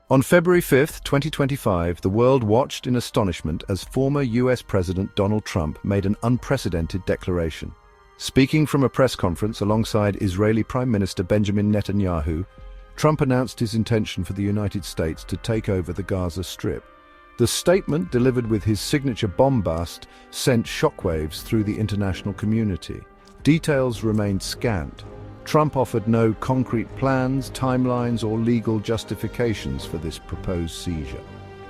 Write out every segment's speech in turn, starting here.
On February 5, 2025, the world watched in astonishment as former US President Donald Trump made an unprecedented declaration. Speaking from a press conference alongside Israeli Prime Minister Benjamin Netanyahu, Trump announced his intention for the United States to take over the Gaza Strip. The statement, delivered with his signature bombast, sent shockwaves through the international community. Details remained scant. Trump offered no concrete plans, timelines, or legal justifications for this proposed seizure.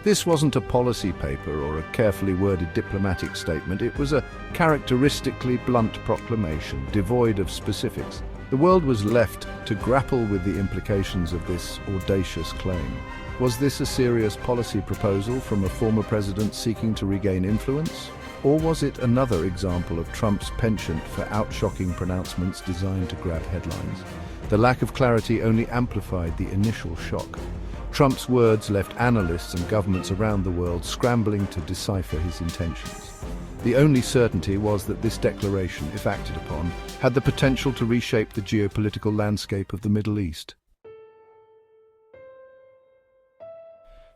This wasn't a policy paper or a carefully worded diplomatic statement. It was a characteristically blunt proclamation, devoid of specifics. The world was left to grapple with the implications of this audacious claim. Was this a serious policy proposal from a former president seeking to regain influence? Or was it another example of Trump's penchant for outshocking pronouncements designed to grab headlines? The lack of clarity only amplified the initial shock. Trump's words left analysts and governments around the world scrambling to decipher his intentions. The only certainty was that this declaration, if acted upon, had the potential to reshape the geopolitical landscape of the Middle East.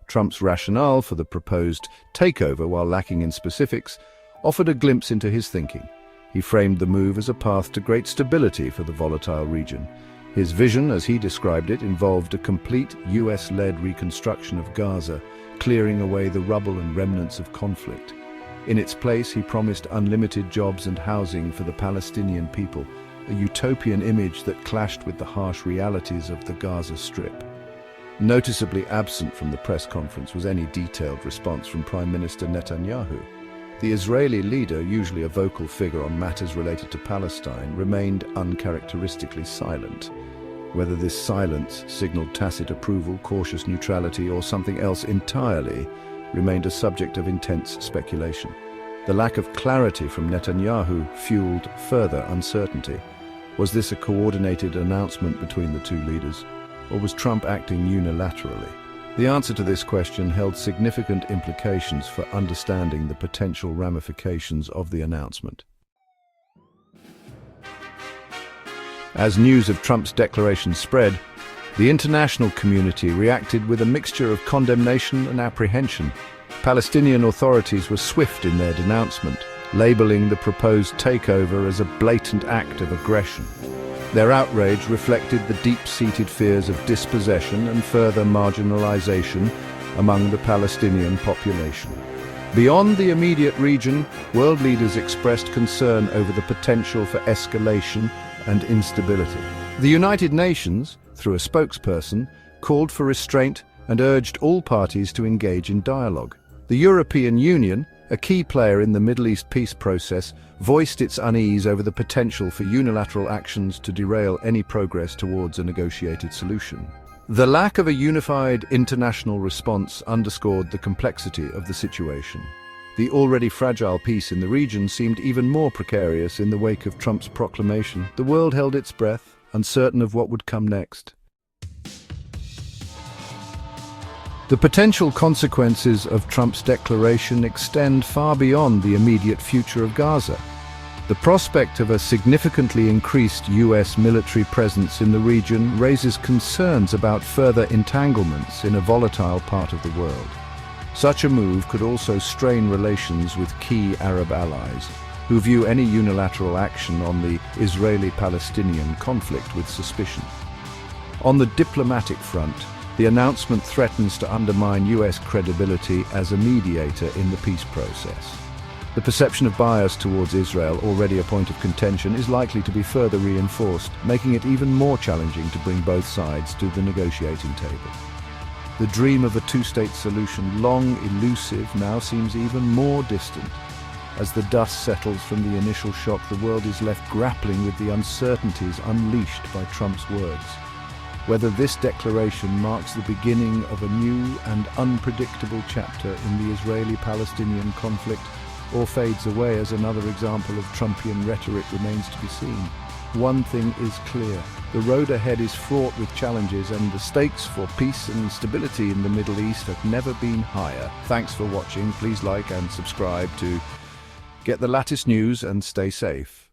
Trump's rationale for the proposed takeover, while lacking in specifics, offered a glimpse into his thinking. He framed the move as a path to great stability for the volatile region. His vision, as he described it, involved a complete US-led reconstruction of Gaza, clearing away the rubble and remnants of conflict. In its place, he promised unlimited jobs and housing for the Palestinian people, a utopian image that clashed with the harsh realities of the Gaza Strip. Noticeably absent from the press conference was any detailed response from Prime Minister Netanyahu. The Israeli leader, usually a vocal figure on matters related to Palestine, remained uncharacteristically silent. Whether this silence signaled tacit approval, cautious neutrality, or something else entirely, remained a subject of intense speculation. The lack of clarity from Netanyahu fueled further uncertainty. Was this a coordinated announcement between the two leaders, or was Trump acting unilaterally? The answer to this question held significant implications for understanding the potential ramifications of the announcement. As news of Trump's declaration spread, the international community reacted with a mixture of condemnation and apprehension. Palestinian authorities were swift in their denouncement, labeling the proposed takeover as a blatant act of aggression. Their outrage reflected the deep-seated fears of dispossession and further marginalization among the Palestinian population. Beyond the immediate region, world leaders expressed concern over the potential for escalation and instability. The United Nations, through a spokesperson, called for restraint and urged all parties to engage in dialogue. The European Union, a key player in the Middle East peace process, voiced its unease over the potential for unilateral actions to derail any progress towards a negotiated solution. The lack of a unified international response underscored the complexity of the situation. The already fragile peace in the region seemed even more precarious in the wake of Trump's proclamation. The world held its breath, uncertain of what would come next. The potential consequences of Trump's declaration extend far beyond the immediate future of Gaza. The prospect of a significantly increased US military presence in the region raises concerns about further entanglements in a volatile part of the world. Such a move could also strain relations with key Arab allies, who view any unilateral action on the Israeli-Palestinian conflict with suspicion. On the diplomatic front, the announcement threatens to undermine US credibility as a mediator in the peace process. The perception of bias towards Israel, already a point of contention, is likely to be further reinforced, making it even more challenging to bring both sides to the negotiating table. The dream of a two-state solution, long elusive, now seems even more distant. As the dust settles from the initial shock, the world is left grappling with the uncertainties unleashed by Trump's words. Whether this declaration marks the beginning of a new and unpredictable chapter in the Israeli-Palestinian conflict, or fades away as another example of Trumpian rhetoric, remains to be seen. One thing is clear: the road ahead is fraught with challenges, and the stakes for peace and stability in the Middle East have never been higher. Thanks for watching. Please like and subscribe to get the latest news and stay safe.